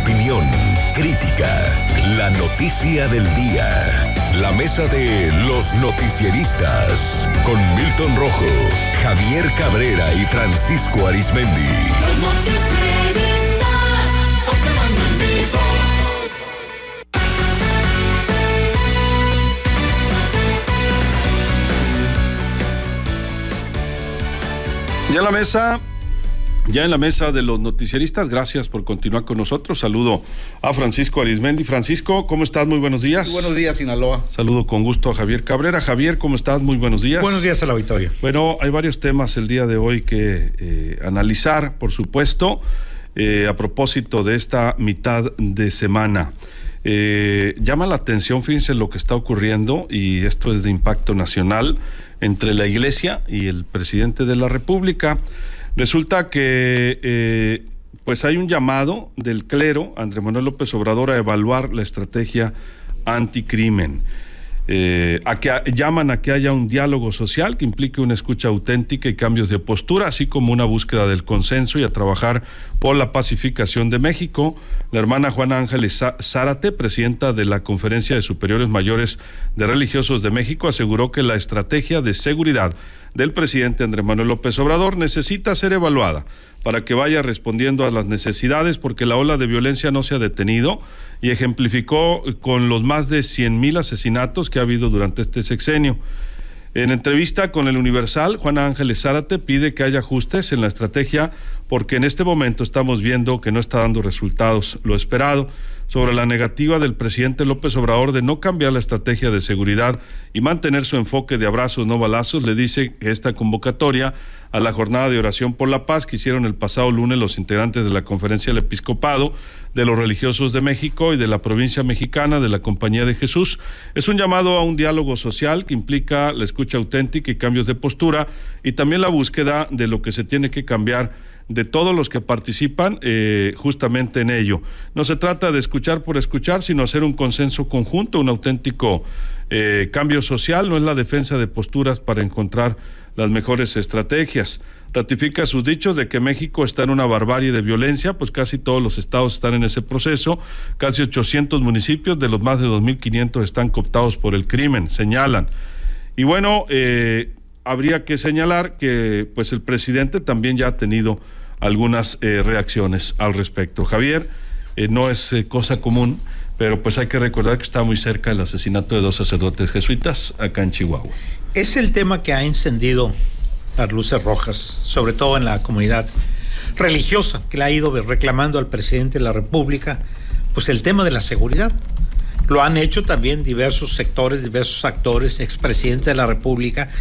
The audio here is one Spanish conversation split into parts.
opinión, crítica, la noticia del día. La mesa de los noticieristas con Milton Rojo, Javier Cabrera y Francisco Arizmendi. Los noticieristas observando en vivo. Ya en la mesa de los noticieristas, gracias por continuar con nosotros. Saludo a Francisco Arizmendi. Francisco, ¿cómo estás? Muy buenos días. Muy buenos días, Sinaloa. Saludo con gusto a Javier Cabrera. Javier, ¿cómo estás? Muy buenos días. Buenos días al auditorio. Bueno, hay varios temas el día de hoy que analizar, por supuesto, a propósito de esta mitad de semana. Llama la atención, fíjense lo que está ocurriendo, y esto es de impacto nacional, entre la Iglesia y el presidente de la República. Resulta que pues hay un llamado del clero, Andrés Manuel López Obrador, a evaluar la estrategia anticrimen. Llaman a que haya un diálogo social que implique una escucha auténtica y cambios de postura, así como una búsqueda del consenso, y a trabajar por la pacificación de México. La hermana Juana Ángeles Zárate, presidenta de la Conferencia de Superiores Mayores de Religiosos de México, aseguró que la estrategia de seguridad del presidente Andrés Manuel López Obrador necesita ser evaluada para que vaya respondiendo a las necesidades, porque la ola de violencia no se ha detenido, y ejemplificó con los más de 100,000 asesinatos que ha habido durante este sexenio. En entrevista con el Universal, Juana Ángeles Zárate pide que haya ajustes en la estrategia, porque en este momento estamos viendo que no está dando resultados lo esperado. Sobre la negativa del presidente López Obrador de no cambiar la estrategia de seguridad y mantener su enfoque de abrazos no balazos, le dice que esta convocatoria a la jornada de oración por la paz que hicieron el pasado lunes los integrantes de la Conferencia del Episcopado, de los Religiosos de México y de la provincia mexicana de la Compañía de Jesús es un llamado a un diálogo social que implica la escucha auténtica y cambios de postura, y también la búsqueda de lo que se tiene que cambiar de todos los que participan justamente en ello. No se trata de escuchar por escuchar, sino hacer un consenso conjunto, un auténtico cambio social. No es la defensa de posturas para encontrar las mejores estrategias. Ratifica sus dichos de que México está en una barbarie de violencia, pues casi todos los estados están en ese proceso. Casi 800 municipios de los más de 2,500 están cooptados por el crimen, señalan. Y bueno, habría que señalar que pues el presidente también ya ha tenido algunas reacciones al respecto. Javier, no es cosa común, pero pues hay que recordar que está muy cerca el asesinato de 2 sacerdotes jesuitas acá en Chihuahua. Es el tema que ha encendido las luces rojas, sobre todo en la comunidad religiosa, que le ha ido reclamando al presidente de la República pues el tema de la seguridad. Lo han hecho también diversos sectores, diversos actores, expresidentes de la República,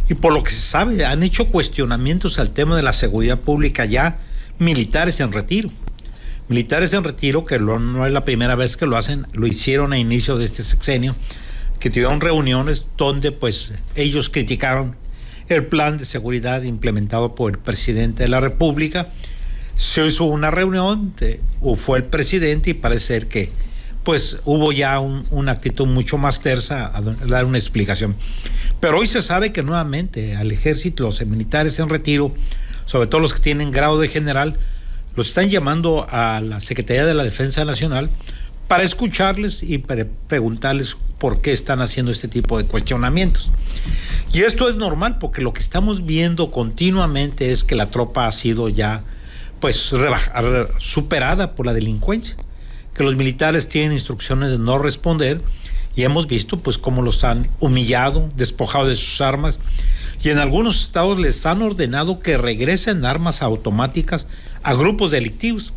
y por lo que se sabe, han hecho cuestionamientos al tema de la seguridad pública ya militares en retiro. Militares en retiro, que no es la primera vez que lo hacen, lo hicieron a inicio de este sexenio, que tuvieron reuniones donde pues ellos criticaron el plan de seguridad implementado por el presidente de la República. Se hizo una reunión, fue el presidente, y parece ser que pues hubo ya una actitud mucho más tersa a dar una explicación. Pero hoy se sabe que nuevamente al ejército, los militares en retiro, sobre todo los que tienen grado de general, los están llamando a la Secretaría de la Defensa Nacional para escucharles y para preguntarles por qué están haciendo este tipo de cuestionamientos. Y esto es normal, porque lo que estamos viendo continuamente es que la tropa ha sido ya pues superada por la delincuencia, que los militares tienen instrucciones de no responder, y hemos visto pues cómo los han humillado, despojado de sus armas, y en algunos estados les han ordenado que regresen armas automáticas a grupos delictivos.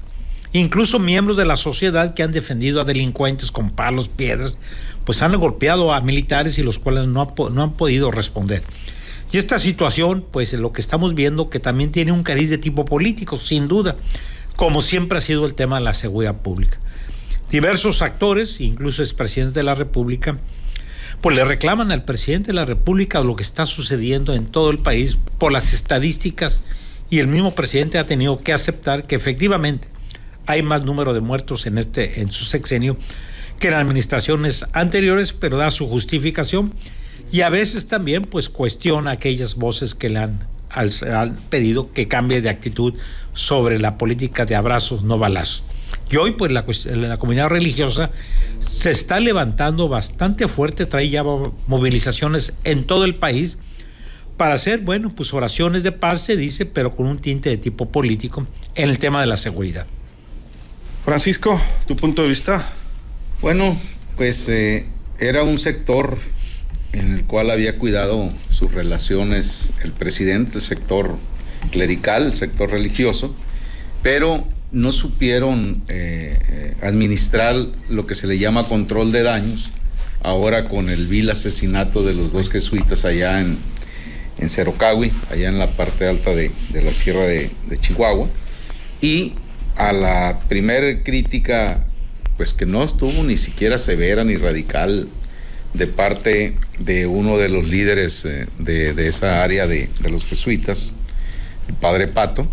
Incluso miembros de la sociedad que han defendido a delincuentes con palos, piedras, pues han golpeado a militares, y los cuales no han podido responder. Y esta situación, pues lo que estamos viendo, que también tiene un cariz de tipo político, sin duda, como siempre ha sido el tema de la seguridad pública. Diversos actores, incluso expresidentes de la República, pues le reclaman al presidente de la República lo que está sucediendo en todo el país por las estadísticas, y el mismo presidente ha tenido que aceptar que efectivamente hay más número de muertos en su sexenio que en administraciones anteriores, pero da su justificación, y a veces también pues cuestiona aquellas voces que le han pedido que cambie de actitud sobre la política de abrazos no balazos. Y hoy, pues, la comunidad religiosa se está levantando bastante fuerte, trae ya movilizaciones en todo el país para hacer, bueno, pues oraciones de paz, se dice, pero con un tinte de tipo político en el tema de la seguridad. Francisco, ¿tu punto de vista? Bueno, pues era un sector en el cual había cuidado sus relaciones el presidente, el sector clerical, el sector religioso, pero no supieron administrar lo que se le llama control de daños, ahora con el vil asesinato de los 2 jesuitas allá en Cerocahui, allá en la parte alta de la sierra de Chihuahua, y a la primera crítica, pues que no estuvo ni siquiera severa ni radical de parte de uno de los líderes de esa área de los jesuitas, el padre Pato,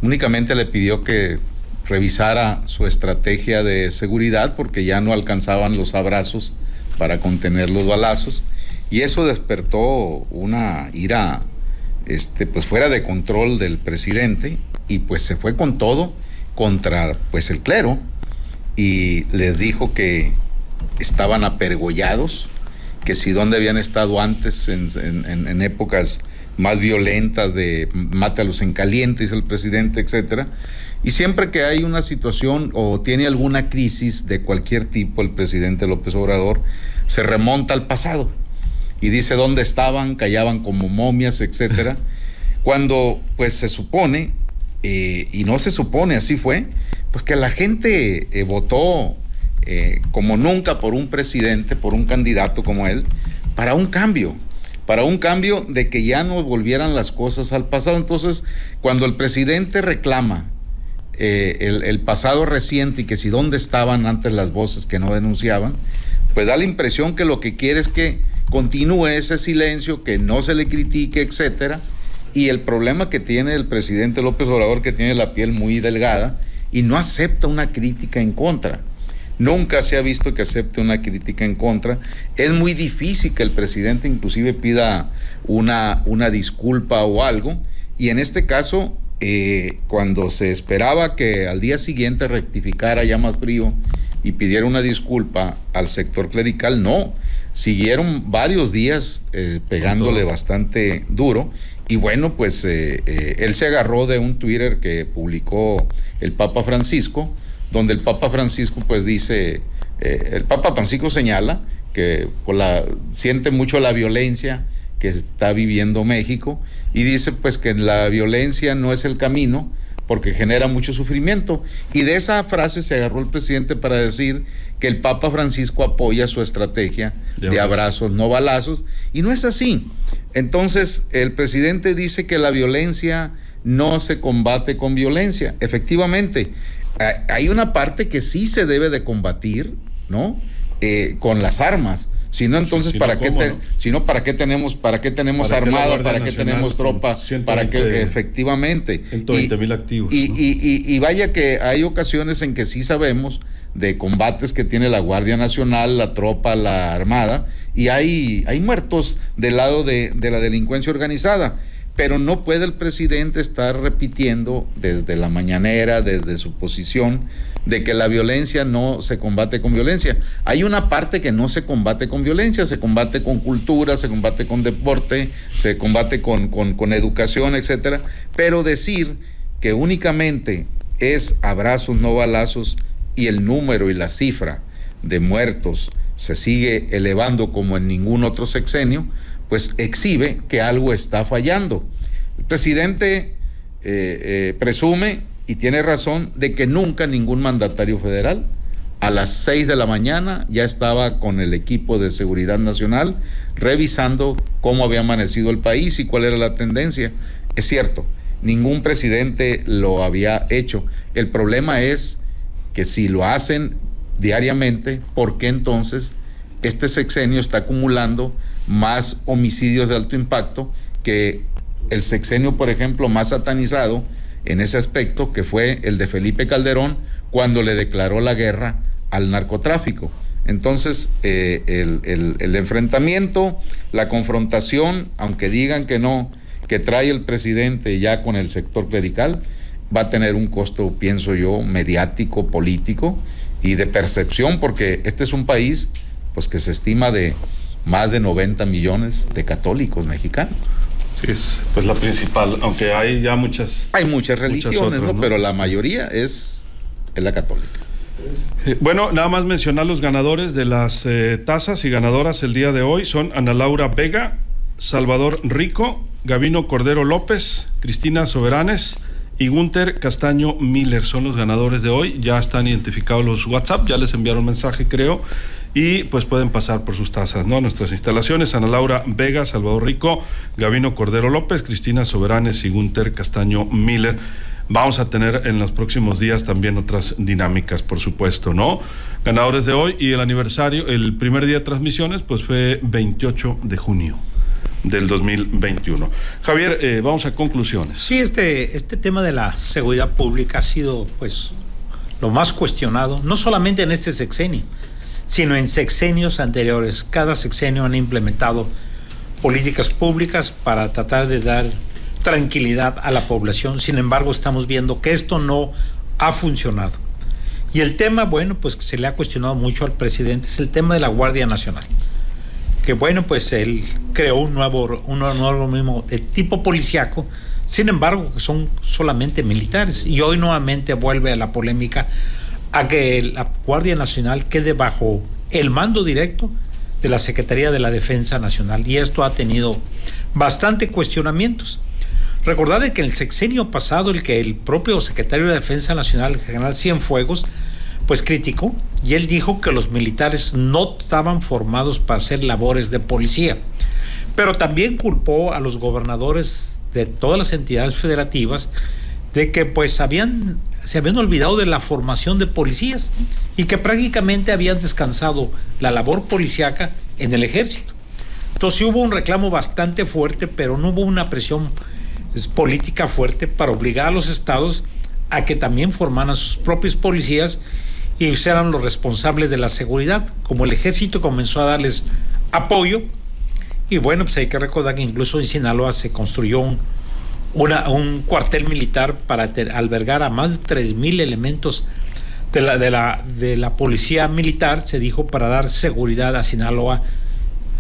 únicamente le pidió que revisara su estrategia de seguridad porque ya no alcanzaban los abrazos para contener los balazos, y eso despertó una ira pues fuera de control del presidente, y pues se fue con todo contra pues el clero, y les dijo que estaban apergollados, que si dónde habían estado antes en épocas más violentas de mátalos en caliente, dice el presidente, etcétera. Y siempre que hay una situación o tiene alguna crisis de cualquier tipo, el presidente López Obrador se remonta al pasado y dice dónde estaban, callaban como momias, etcétera. Cuando pues se supone, y no se supone, así fue, pues que la gente votó como nunca por un presidente, por un candidato como él, para un cambio de que ya no volvieran las cosas al pasado. Entonces, cuando el presidente reclama el pasado reciente y que si dónde estaban antes las voces que no denunciaban, pues da la impresión que lo que quiere es que continúe ese silencio, que no se le critique, etcétera. Y el problema que tiene el presidente López Obrador, que tiene la piel muy delgada y no acepta una crítica en contra. Nunca se ha visto que acepte una crítica en contra. Es muy difícil que el presidente inclusive pida una disculpa o algo. Y en este caso, cuando se esperaba que al día siguiente rectificara ya más frío y pidiera una disculpa al sector clerical, no. Siguieron varios días pegándole bastante duro. Y bueno, pues él se agarró de un Twitter que publicó el Papa Francisco, donde el Papa Francisco pues dice, el Papa Francisco señala que siente mucho la violencia que está viviendo México, y dice pues que la violencia no es el camino porque genera mucho sufrimiento, y de esa frase se agarró el presidente para decir que el Papa Francisco apoya su estrategia de abrazos, no balazos, y no es así. Entonces el presidente dice que la violencia no se combate con violencia. Efectivamente, hay una parte que sí se debe de combatir, ¿no? Con las armas. Si no, entonces, ¿para qué tenemos armada? ¿Para qué tenemos tropa? ¿Para qué? Efectivamente. 120,000 activos. Y vaya que hay ocasiones en que sí sabemos de combates que tiene la Guardia Nacional, la tropa, la Armada, y hay muertos del lado de la delincuencia organizada. Pero no puede el presidente estar repitiendo desde la mañanera, desde su posición, de que la violencia no se combate con violencia. Hay una parte que no se combate con violencia, se combate con cultura, se combate con deporte, se combate con educación, etcétera. Pero decir que únicamente es abrazos, no balazos, y el número y la cifra de muertos se sigue elevando como en ningún otro sexenio, pues exhibe que algo está fallando. El presidente presume, y tiene razón, de que nunca ningún mandatario federal a las 6 de la mañana ya estaba con el equipo de seguridad nacional revisando cómo había amanecido el país y cuál era la tendencia. Es cierto, ningún presidente lo había hecho. El problema es que si lo hacen diariamente, ¿por qué entonces este sexenio está acumulando más homicidios de alto impacto que el sexenio, por ejemplo, más satanizado en ese aspecto, que fue el de Felipe Calderón, cuando le declaró la guerra al narcotráfico? Entonces, el enfrentamiento, la confrontación, aunque digan que no, que trae el presidente ya con el sector clerical, va a tener un costo, pienso yo, mediático, político y de percepción, porque este es un país pues que se estima de más de 90 millones de católicos mexicanos. Sí, es pues la principal, aunque hay ya muchas... Hay muchas religiones, otras, ¿no? ¿no? Pero la mayoría es la católica. Bueno, nada más mencionar los ganadores de las tazas y ganadoras el día de hoy son Ana Laura Vega, Salvador Rico, Gabino Cordero López, Cristina Soberanes y Gunter Castaño Miller. Son los ganadores de hoy. Ya están identificados los WhatsApp, ya les enviaron mensaje, creo, y pues pueden pasar por sus tazas, ¿no? Nuestras instalaciones: Ana Laura Vega, Salvador Rico, Gabino Cordero López, Cristina Soberanes y Gunter Castaño Miller. Vamos a tener en los próximos días también otras dinámicas, por supuesto, ¿no? Ganadores de hoy, y el aniversario, el primer día de transmisiones, pues fue 28 de junio del 2021. Javier, vamos a conclusiones. Sí, este tema de la seguridad pública ha sido, pues, lo más cuestionado, no solamente en este sexenio, sino en sexenios anteriores. Cada sexenio han implementado políticas públicas para tratar de dar tranquilidad a la población. Sin embargo, estamos viendo que esto no ha funcionado. Y el tema, bueno, pues que se le ha cuestionado mucho al presidente, es el tema de la Guardia Nacional. Que bueno, pues él creó un nuevo organismo de tipo policiaco, sin embargo, que son solamente militares. Y hoy nuevamente vuelve a la polémica a que la Guardia Nacional quede bajo el mando directo de la Secretaría de la Defensa Nacional. Y esto ha tenido bastante cuestionamientos. Recordad que en el sexenio pasado, el propio secretario de Defensa Nacional, el general Cienfuegos, pues criticó, y él dijo que los militares no estaban formados para hacer labores de policía, pero también culpó a los gobernadores de todas las entidades federativas de que pues se habían olvidado de la formación de policías y que prácticamente habían descansado la labor policíaca en el ejército. Entonces hubo un reclamo bastante fuerte, pero no hubo una presión política fuerte para obligar a los estados a que también formaran sus propios policías y sean los responsables de la seguridad, como el ejército comenzó a darles apoyo. Y bueno, pues hay que recordar que incluso en Sinaloa se construyó un cuartel militar para albergar a más de 3,000 elementos de la policía militar, se dijo, para dar seguridad a Sinaloa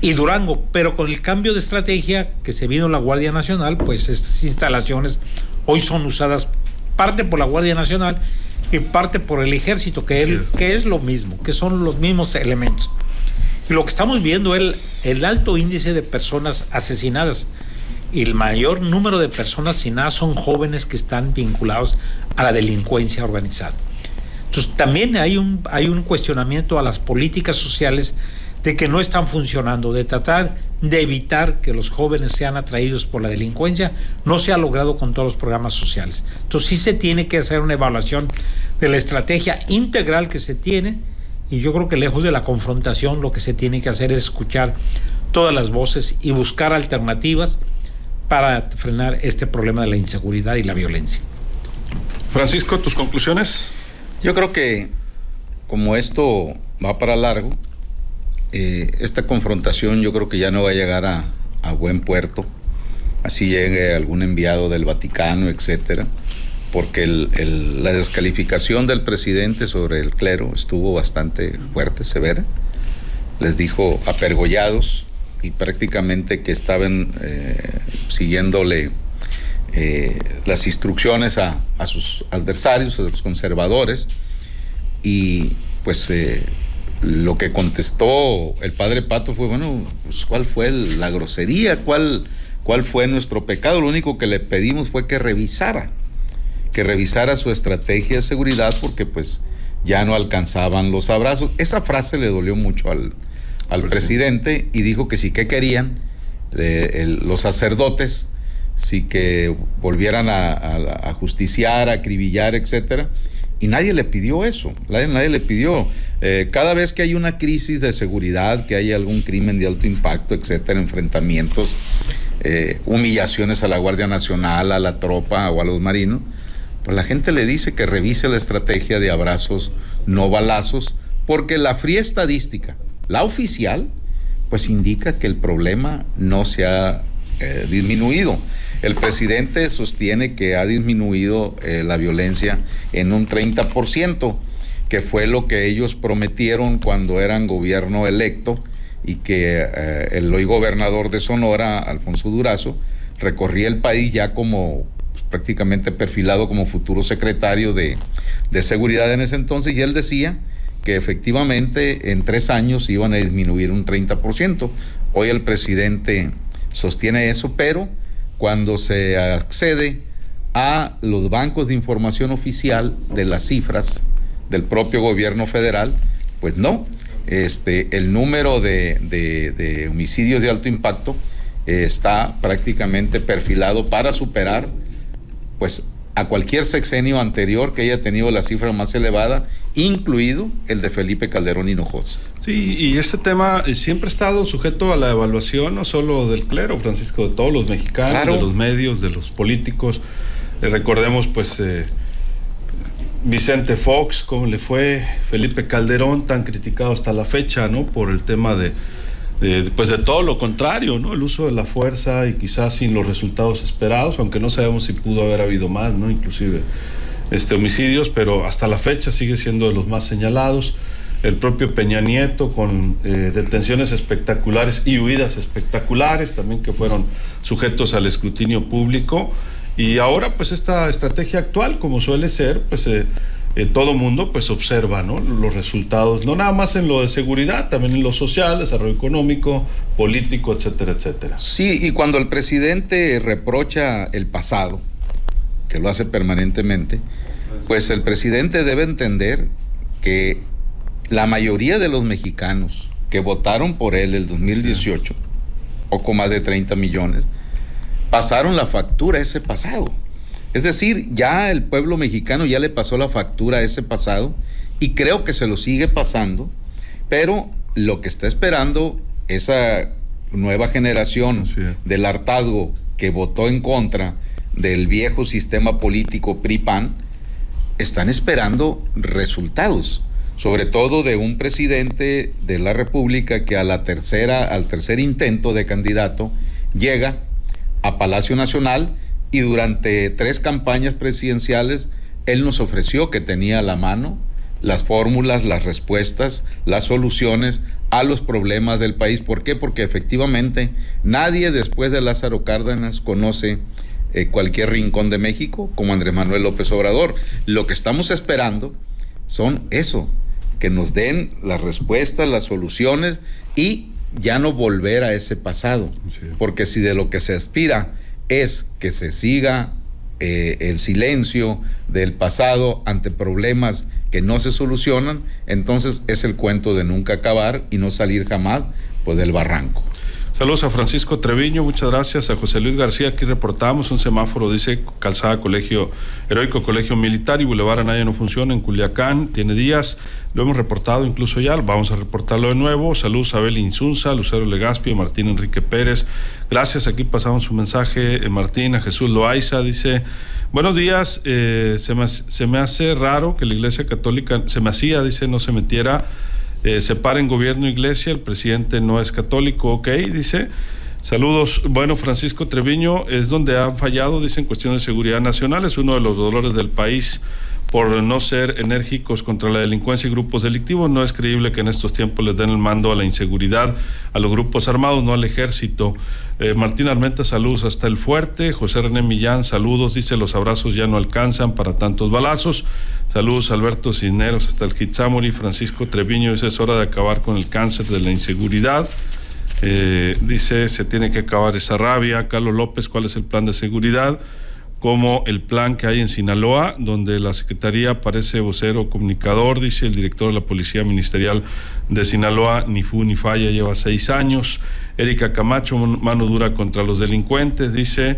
y Durango. Pero con el cambio de estrategia que se vino la Guardia Nacional, pues estas instalaciones hoy son usadas parte por la Guardia Nacional y parte por el ejército, que es lo mismo, que son los mismos elementos. Y lo que estamos viendo es el alto índice de personas asesinadas, y el mayor número de personas asesinadas son jóvenes que están vinculados a la delincuencia organizada. Entonces también hay un cuestionamiento a las políticas sociales de que no están funcionando, de tratar de evitar que los jóvenes sean atraídos por la delincuencia. No se ha logrado con todos los programas sociales. Entonces sí se tiene que hacer una evaluación de la estrategia integral que se tiene, y yo creo que lejos de la confrontación lo que se tiene que hacer es escuchar todas las voces y buscar alternativas para frenar este problema de la inseguridad y la violencia. Francisco, ¿tus conclusiones? Yo creo que como esto va para largo, esta confrontación yo creo que ya no va a llegar a buen puerto, así llegue algún enviado del Vaticano, etcétera, porque la descalificación del presidente sobre el clero estuvo bastante fuerte, severa. Les dijo apergollados y prácticamente que estaban siguiéndole las instrucciones a sus adversarios, a los conservadores, y pues lo que contestó el padre Pato fue, bueno, pues ¿cuál fue la grosería? ¿Cuál fue nuestro pecado? Lo único que le pedimos fue que revisara su estrategia de seguridad, porque pues ya no alcanzaban los abrazos. Esa frase le dolió mucho al presidente, y dijo que sí que querían los sacerdotes, sí que volvieran a justiciar, a acribillar, etcétera. Y nadie le pidió eso, nadie le pidió. Cada vez que hay una crisis de seguridad, que hay algún crimen de alto impacto, etcétera, enfrentamientos, humillaciones a la Guardia Nacional, a la tropa o a los marinos, pues la gente le dice que revise la estrategia de abrazos, no balazos, porque la fría estadística, la oficial, pues indica que el problema no se ha disminuido. El presidente sostiene que ha disminuido la violencia en un 30%, que fue lo que ellos prometieron cuando eran gobierno electo, y que el hoy gobernador de Sonora, Alfonso Durazo, recorría el país ya como pues, prácticamente perfilado como futuro secretario de seguridad en ese entonces, y él decía que efectivamente en 3 años iban a disminuir un 30%. Hoy el presidente sostiene eso, pero cuando se accede a los bancos de información oficial de las cifras del propio gobierno federal, pues no. El número de homicidios de alto impacto está prácticamente perfilado para superar pues a cualquier sexenio anterior que haya tenido la cifra más elevada, incluido el de Felipe Calderón Hinojosa. Sí, y este tema siempre ha estado sujeto a la evaluación no solo del clero, Francisco, de todos los mexicanos, claro, de los medios, de los políticos. Recordemos pues Vicente Fox, cómo le fue, Felipe Calderón, tan criticado hasta la fecha, ¿no? Por el tema de todo lo contrario, ¿no? El uso de la fuerza y quizás sin los resultados esperados, aunque no sabemos si pudo haber habido más, ¿no? Inclusive homicidios, pero hasta la fecha sigue siendo de los más señalados. El propio Peña Nieto con detenciones espectaculares y huidas espectaculares también que fueron sujetos al escrutinio público. Y ahora pues esta estrategia actual, como suele ser, pues todo mundo pues observa, ¿no? Los resultados, no nada más en lo de seguridad, también en lo social, desarrollo económico, político, etcétera, etcétera. Sí, y cuando el presidente reprocha el pasado, que lo hace permanentemente, pues el presidente debe entender que la mayoría de los mexicanos que votaron por él el 2018, poco más de 30 millones, pasaron la factura a ese pasado. Es decir, ya el pueblo mexicano ya le pasó la factura a ese pasado y creo que se lo sigue pasando, pero lo que está esperando esa nueva generación del hartazgo que votó en contra del viejo sistema político PRI-PAN, están esperando resultados, sobre todo de un presidente de la República que al tercer intento de candidato llega a Palacio Nacional y durante 3 campañas presidenciales él nos ofreció que tenía a la mano las fórmulas, las respuestas, las soluciones a los problemas del país. ¿Por qué? Porque efectivamente nadie después de Lázaro Cárdenas conoce cualquier rincón de México como Andrés Manuel López Obrador. Lo que estamos esperando son eso, que nos den las respuestas, las soluciones y ya no volver a ese pasado, porque si de lo que se aspira es que se siga el silencio del pasado ante problemas que no se solucionan, entonces es el cuento de nunca acabar y no salir jamás pues del barranco. Saludos a Francisco Treviño, muchas gracias. A José Luis García, aquí reportamos un semáforo, dice Calzada Colegio Heroico Colegio Militar y Boulevard Anaya no funciona en Culiacán, tiene días, lo hemos reportado incluso ya, vamos a reportarlo de nuevo. Saludos a Abel Insunza, Lucero Legazpi, Martín Enrique Pérez, gracias, aquí pasamos un mensaje, Martín, a Jesús Loaiza, dice, buenos días, se me hace raro que la Iglesia Católica, no se metiera, separen gobierno e iglesia, el presidente no es católico, ok, dice, saludos, bueno, Francisco Treviño, es donde han fallado, dice, en cuestión de seguridad nacional, es uno de los dolores del país por no ser enérgicos contra la delincuencia y grupos delictivos. No es creíble que en estos tiempos les den el mando a la inseguridad, a los grupos armados, no al ejército. Martín Armenta, saludos hasta el Fuerte. José René Millán, saludos, dice, los abrazos ya no alcanzan para tantos balazos. Saludos Alberto Cisneros hasta el Kitsamuri. Francisco Treviño dice, es hora de acabar con el cáncer de la inseguridad. Dice, se tiene que acabar esa rabia. Carlos López, ¿cuál es el plan de seguridad? Como el plan que hay en Sinaloa, donde la Secretaría parece vocero comunicador, dice el director de la Policía Ministerial de Sinaloa, ni fu ni falla, lleva 6 años. Erika Camacho, mano dura contra los delincuentes, dice,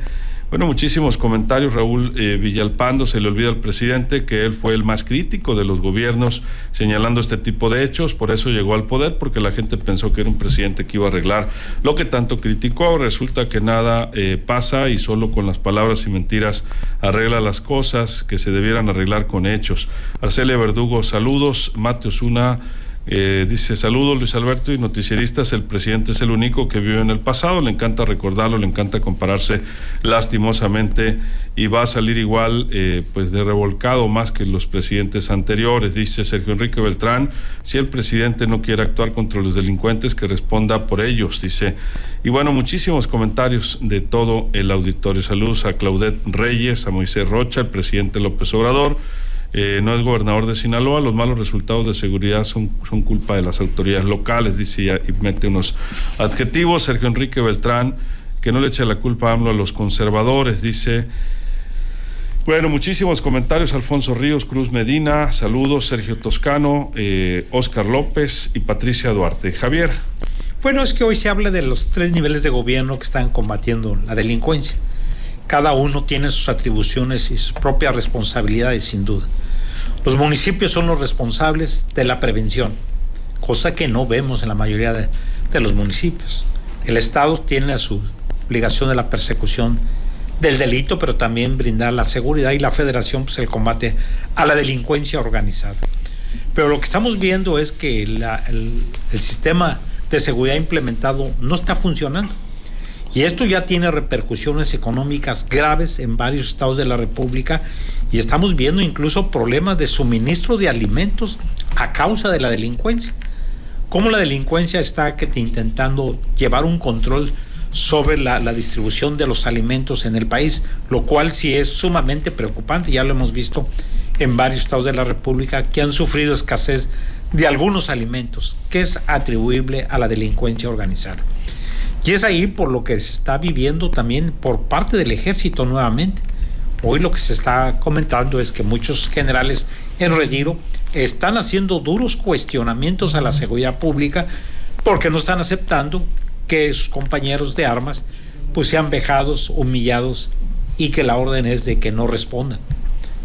bueno, muchísimos comentarios. Raúl Villalpando, se le olvida al presidente que él fue el más crítico de los gobiernos señalando este tipo de hechos, por eso llegó al poder, porque la gente pensó que era un presidente que iba a arreglar lo que tanto criticó. Resulta que nada pasa y solo con las palabras y mentiras arregla las cosas que se debieran arreglar con hechos. Arcelia Verdugo, saludos. Mate Osuna, Dice, saludos Luis Alberto y noticieristas, el presidente es el único que vive en el pasado, le encanta recordarlo, le encanta compararse lastimosamente y va a salir igual pues de revolcado más que los presidentes anteriores. Dice Sergio Enrique Beltrán, si el presidente no quiere actuar contra los delincuentes, que responda por ellos, dice. Y bueno, muchísimos comentarios de todo el auditorio. Saludos a Claudette Reyes, a Moisés Rocha, el presidente López Obrador. No es gobernador de Sinaloa, los malos resultados de seguridad son culpa de las autoridades locales, dice, y mete unos adjetivos. Sergio Enrique Beltrán, que no le eche la culpa a AMLO a los conservadores, dice. Bueno, muchísimos comentarios. Alfonso Ríos, Cruz Medina, saludos. Sergio Toscano, Óscar López y Patricia Duarte. Javier. Bueno, es que hoy se habla de los 3 niveles de gobierno que están combatiendo la delincuencia. Cada uno tiene sus atribuciones y sus propias responsabilidades, sin duda. Los municipios son los responsables de la prevención, cosa que no vemos en la mayoría de los municipios. El Estado tiene su obligación de la persecución del delito, pero también brindar la seguridad, y la Federación, pues el combate a la delincuencia organizada. Pero lo que estamos viendo es que el sistema de seguridad implementado no está funcionando. Y esto ya tiene repercusiones económicas graves en varios estados de la República, y estamos viendo incluso problemas de suministro de alimentos a causa de la delincuencia. Cómo la delincuencia está intentando llevar un control sobre la distribución de los alimentos en el país, lo cual sí es sumamente preocupante. Ya lo hemos visto en varios estados de la República que han sufrido escasez de algunos alimentos, que es atribuible a la delincuencia organizada. Y es ahí por lo que se está viviendo también por parte del ejército nuevamente. Hoy lo que se está comentando es que muchos generales en retiro están haciendo duros cuestionamientos a la seguridad pública porque no están aceptando que sus compañeros de armas pues sean vejados, humillados, y que la orden es de que no respondan.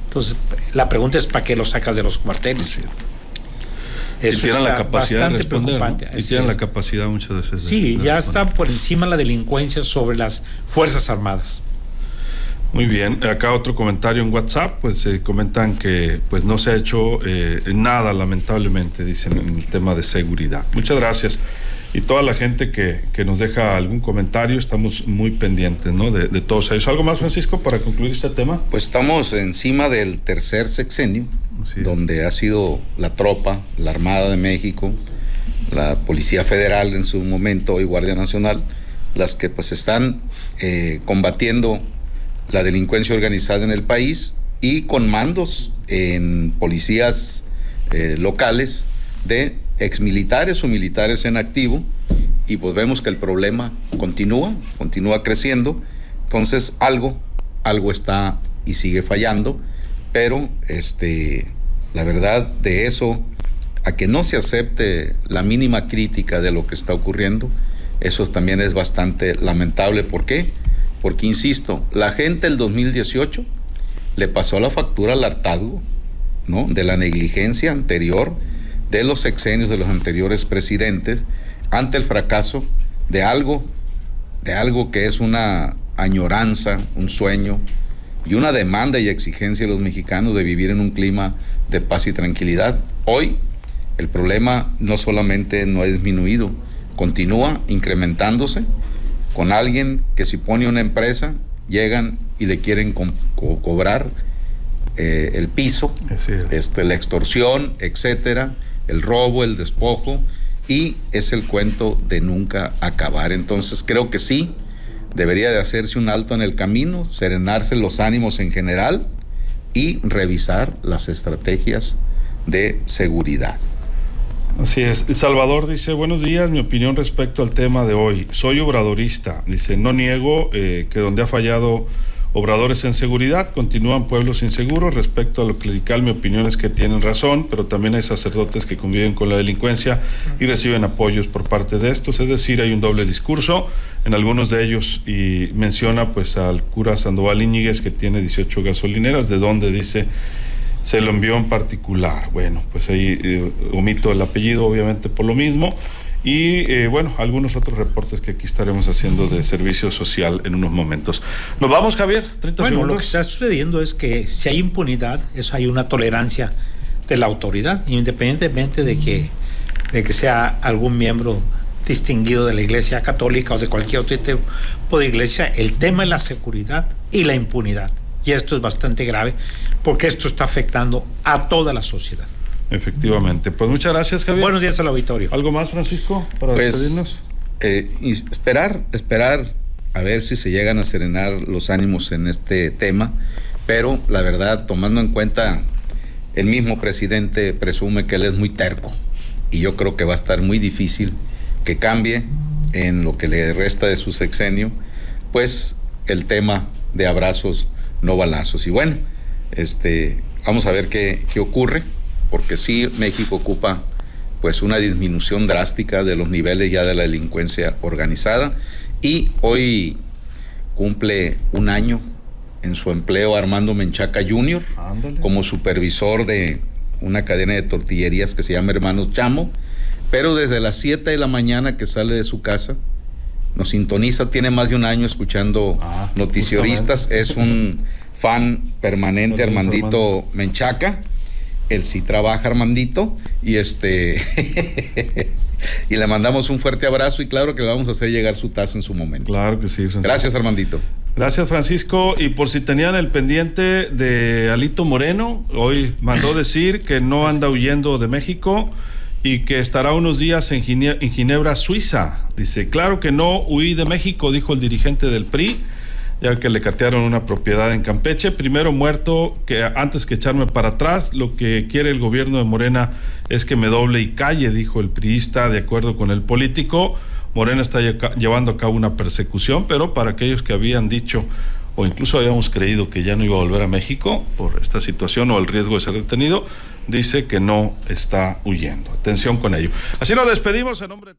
Entonces la pregunta es, ¿para qué los sacas de los cuarteles? Sí. Y tienen la capacidad de responder, ¿no? Y tienen la capacidad muchas veces de... Sí, ya está por encima la delincuencia sobre las Fuerzas Armadas. Muy bien, acá otro comentario en WhatsApp, pues comentan que pues no se ha hecho nada, lamentablemente, dicen, en el tema de seguridad. Muchas gracias. Y toda la gente que nos deja algún comentario, estamos muy pendientes, ¿no? De todos ellos. ¿Algo más, Francisco, para concluir este tema? Pues estamos encima del tercer sexenio, sí, donde ha sido la tropa, la Armada de México, la Policía Federal en su momento y Guardia Nacional, las que pues están combatiendo la delincuencia organizada en el país, y con mandos en policías locales de exmilitares o militares en activo, y pues vemos que el problema continúa creciendo. Entonces algo está y sigue fallando, pero la verdad, de eso a que no se acepte la mínima crítica de lo que está ocurriendo, eso también es bastante lamentable. ¿Por qué? Porque, insisto, la gente del 2018 le pasó la factura al hartazgo, ¿no?, de la negligencia anterior de los sexenios de los anteriores presidentes, ante el fracaso de algo que es una añoranza, un sueño y una demanda y exigencia de los mexicanos de vivir en un clima de paz y tranquilidad. Hoy el problema no solamente no ha disminuido, continúa incrementándose, con alguien que si pone una empresa, llegan y le quieren cobrar el piso, la extorsión, etcétera, el robo, el despojo, y es el cuento de nunca acabar. Entonces creo que sí, debería de hacerse un alto en el camino, serenarse los ánimos en general y revisar las estrategias de seguridad. Así es. Salvador dice, buenos días, mi opinión respecto al tema de hoy. Soy obradorista. Dice, no niego que donde ha fallado obradores en seguridad, continúan pueblos inseguros. Respecto a lo clerical, mi opinión es que tienen razón, pero también hay sacerdotes que conviven con la delincuencia y reciben apoyos por parte de estos. Es decir, hay un doble discurso en algunos de ellos, y menciona pues al cura Sandoval Íñiguez, que tiene 18 gasolineras, de donde dice se lo envió en particular. Bueno, pues ahí omito el apellido, obviamente, por lo mismo. Y bueno, algunos otros reportes que aquí estaremos haciendo de servicio social en unos momentos. Nos vamos, Javier, 30 segundos. Lo que está sucediendo es que si hay impunidad, eso hay una tolerancia de la autoridad, independientemente de que de que sea algún miembro distinguido de la Iglesia Católica o de cualquier otro tipo de iglesia. El tema es la seguridad y la impunidad. Y esto es bastante grave porque esto está afectando a toda la sociedad. Efectivamente. Pues muchas gracias, Javier. Buenos días al auditorio. ¿Algo más, Francisco, para despedirnos? Y esperar a ver si se llegan a serenar los ánimos en este tema, pero la verdad, tomando en cuenta, el mismo presidente presume que él es muy terco, y yo creo que va a estar muy difícil que cambie en lo que le resta de su sexenio, pues el tema de abrazos, no balazos. Y bueno, vamos a ver qué ocurre, porque sí, México ocupa pues una disminución drástica de los niveles ya de la delincuencia organizada, y hoy cumple un año en su empleo Armando Menchaca Jr. como supervisor de una cadena de tortillerías que se llama Hermanos Chamo, pero desde las 7 de la mañana que sale de su casa nos sintoniza, tiene más de un año escuchando noticioristas, justamente. Es un fan permanente, Armandito Menchaca. Él sí trabaja, Armandito, y y le mandamos un fuerte abrazo, y claro que le vamos a hacer llegar su taza en su momento. Claro que sí, Francisco. Gracias, Armandito. Gracias, Francisco. Y por si tenían el pendiente de Alito Moreno, hoy mandó decir que no anda huyendo de México y que estará unos días en Ginebra, Suiza. Dice, claro que no huí de México, dijo el dirigente del PRI, ya que le catearon una propiedad en Campeche. Primero muerto que antes que echarme para atrás. Lo que quiere el gobierno de Morena es que me doble y calle, dijo el priista, de acuerdo con el político. Morena está llevando a cabo una persecución, pero para aquellos que habían dicho o incluso habíamos creído que ya no iba a volver a México por esta situación o el riesgo de ser detenido, dice que no está huyendo. Atención con ello. Así nos despedimos en nombre de